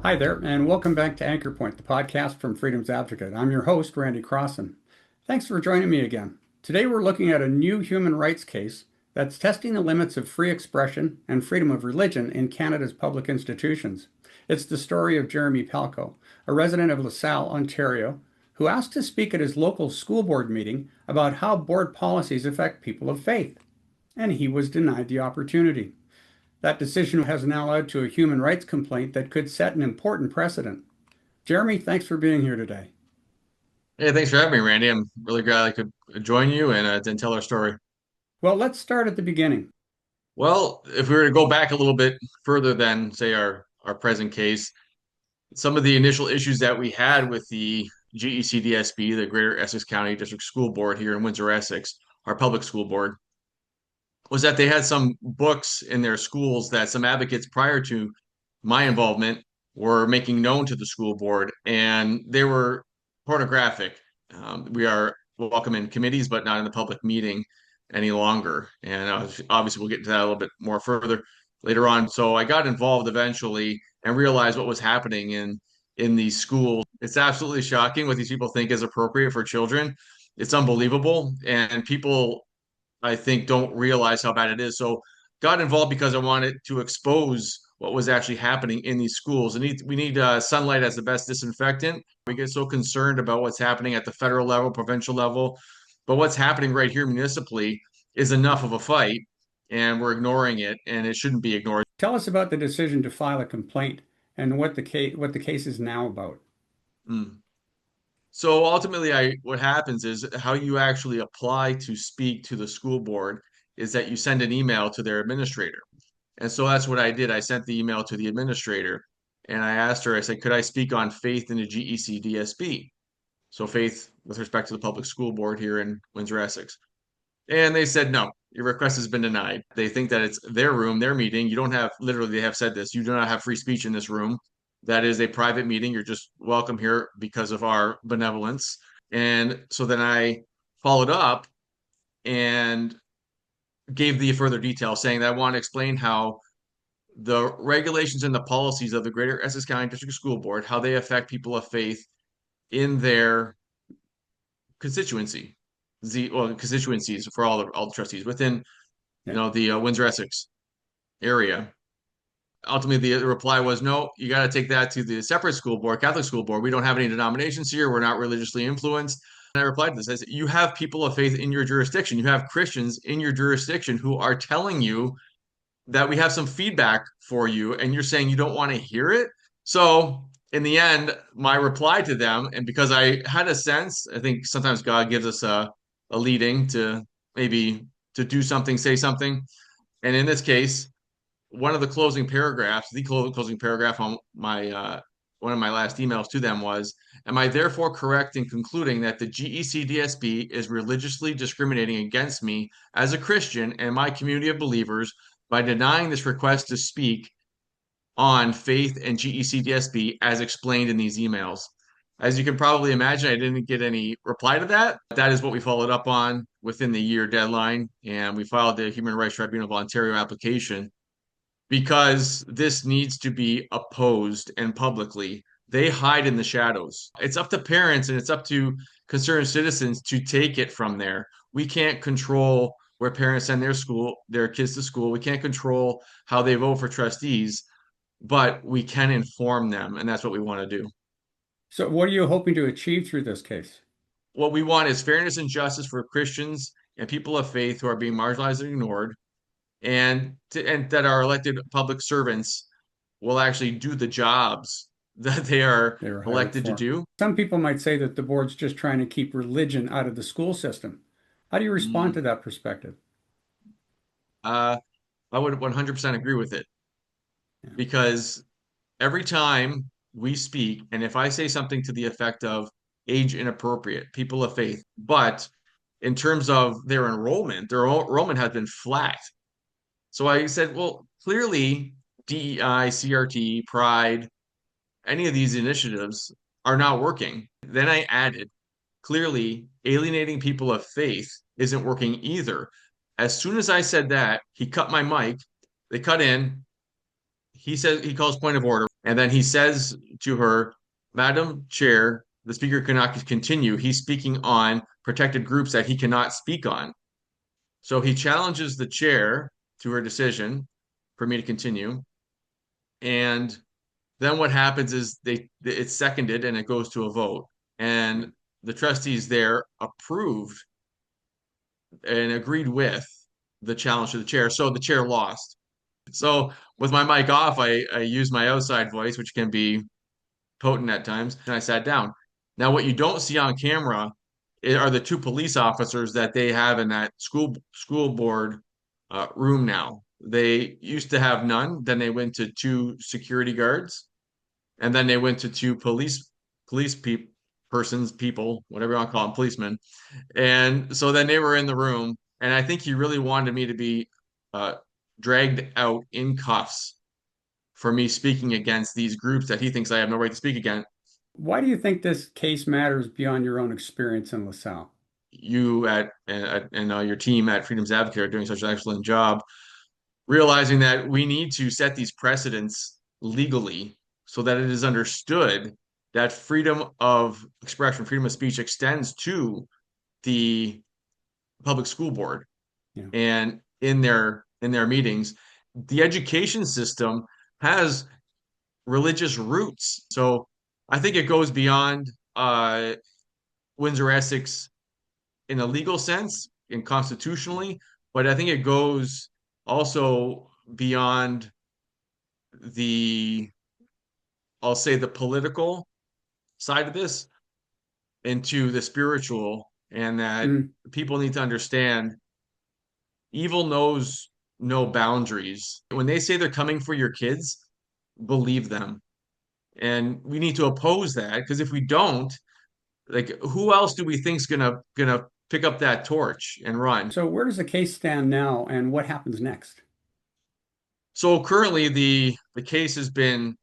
Hi there, and welcome back to Anchor Point, the podcast from Freedom's Advocate. I'm your host, Randy Crossan. Thanks for joining me again. Today we're looking at a new human rights case that's testing the limits of free expression and freedom of religion in Canada's public institutions. It's the story of Jeremy Palko, a resident of LaSalle, Ontario, who asked to speak at his local school board meeting about how board policies affect people of faith, and he was denied the opportunity. That decision has now led to a human rights complaint that could set an important precedent. Jeremy, thanks for being here today. Hey, thanks for having me, Randy. I'm really glad I could join you and tell our story. Well, let's start at the beginning. Well, if we were to go back a little bit further than, say, our present case, some of the initial issues that we had with the GECDSB, the Greater Essex County District School Board here in Windsor, Essex, our public school board, was that they had some books in their schools that some advocates prior to my involvement were making known to the school board, and they were pornographic. We are welcome in committees, but not in the public meeting any longer. And obviously, we'll get into that a little bit more further later on. So I got involved eventually and realized what was happening in these schools. It's absolutely shocking what these people think is appropriate for children. It's unbelievable, and people I think don't realize how bad it is. So got involved because I wanted to expose what was actually happening in these schools. And we need sunlight as the best disinfectant. We get so concerned about what's happening at the federal level, provincial level, but what's happening right here municipally is enough of a fight, and we're ignoring it, and it shouldn't be ignored. Tell us about the decision to file a complaint and what the case is now about. Mm. So ultimately, what happens is how you actually apply to speak to the school board is that you send an email to their administrator. And so that's what I did. I sent the email to the administrator and I asked her, I said, could I speak on faith in the GEC DSB? So faith with respect to the public school board here in Windsor, Essex. And they said, no, your request has been denied. They think that it's their room, their meeting. You don't have, literally, they have said this, you do not have free speech in this room. That is a private meeting. You're just welcome here because of our benevolence. And so then I followed up and gave the further detail saying that I want to explain how the regulations and the policies of the Greater Essex County District School Board, how they affect people of faith in their constituency, constituencies for all the trustees within, Yeah. the Windsor Essex area. Ultimately, the reply was, no, you got to take that to the separate school board, Catholic school board. We don't have any denominations here. We're not religiously influenced. And I replied to this. I said, you have people of faith in your jurisdiction. You have Christians in your jurisdiction who are telling you that we have some feedback for you, and you're saying you don't want to hear it. So in the end, my reply to them, and because I had a sense, I think sometimes God gives us a leading to maybe to do something, say something. And in this case, one of the closing paragraphs, the closing paragraph on my one of my last emails to them was, am I therefore correct in concluding that the GECDSB is religiously discriminating against me as a Christian and my community of believers by denying this request to speak on faith and GECDSB as explained in these emails? As you can probably imagine, I didn't get any reply to that. That is what we followed up on within the year deadline, and we filed the Human Rights Tribunal of Ontario application because this needs to be opposed and publicly. They hide in the shadows. It's up to parents and it's up to concerned citizens to take it from there. We can't control where parents send their kids to school. We can't control how they vote for trustees, but we can inform them, and that's what we want to do. So, what are you hoping to achieve through this case? What we want is fairness and justice for Christians and people of faith who are being marginalized and ignored, and that our elected public servants will actually do the jobs that they are They were hired elected to for. do. Some people might say that the board's just trying to keep religion out of the school system. How do you respond Mm. to that perspective? Uh, I would 100% agree with it Yeah. because every time we speak, and if I say something to the effect of age inappropriate, people of faith, but in terms of their enrollment has been flat. So I said, well, clearly DEI, CRT, Pride, any of these initiatives are not working. Then I added, clearly, alienating people of faith isn't working either. As soon as I said that, he cut my mic. They cut in. He says he calls point of order. And then he says to her, Madam Chair, the speaker cannot continue. He's speaking on protected groups that he cannot speak on. So he challenges the chair to her decision for me to continue. And then what happens is it's seconded and it goes to a vote. And the trustees there approved and agreed with the challenge to the chair. So the chair lost. So with my mic off, I use my outside voice, which can be potent at times, and I sat down. Now, what you don't see on camera are the two police officers that they have in that school board room now. They used to have none. Then they went to two security guards, and then they went to two police people, whatever you want to call them, policemen. And so then they were in the room, and I think he really wanted me to be uh, dragged out in cuffs for me speaking against these groups that he thinks I have no right to speak against. Why do you think this case matters beyond your own experience in LaSalle? You and your team at Freedom's Advocate are doing such an excellent job realizing that we need to set these precedents legally so that it is understood that freedom of expression, freedom of speech extends to the public school board. Yeah. And in their meetings, the education system has religious roots. So I think it goes beyond Windsor-Essex in a legal sense and constitutionally, but I think it goes also beyond the, I'll say, the political side of this into the spiritual, and that Mm. people need to understand evil knows no boundaries. When they say they're coming for your kids, believe them. And we need to oppose that, because if we don't, like, who else do we think's gonna pick up that torch and run? So where does the case stand now and what happens next? So currently the case has been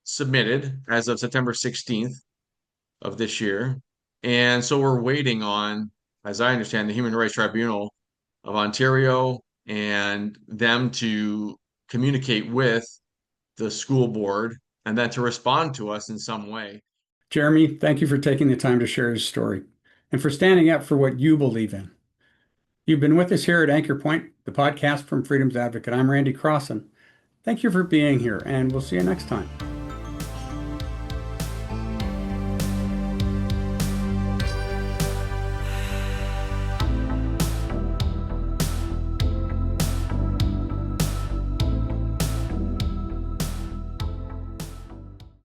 submitted as of September 16th of this year. And so we're waiting on, as I understand, the Human Rights Tribunal of Ontario and them to communicate with the school board and then to respond to us in some way. Jeremy, thank you for taking the time to share his story and for standing up for what you believe in. You've been with us here at Anchor Point, the podcast from Freedom's Advocate. I'm Randy Crossan. Thank you for being here, and we'll see you next time.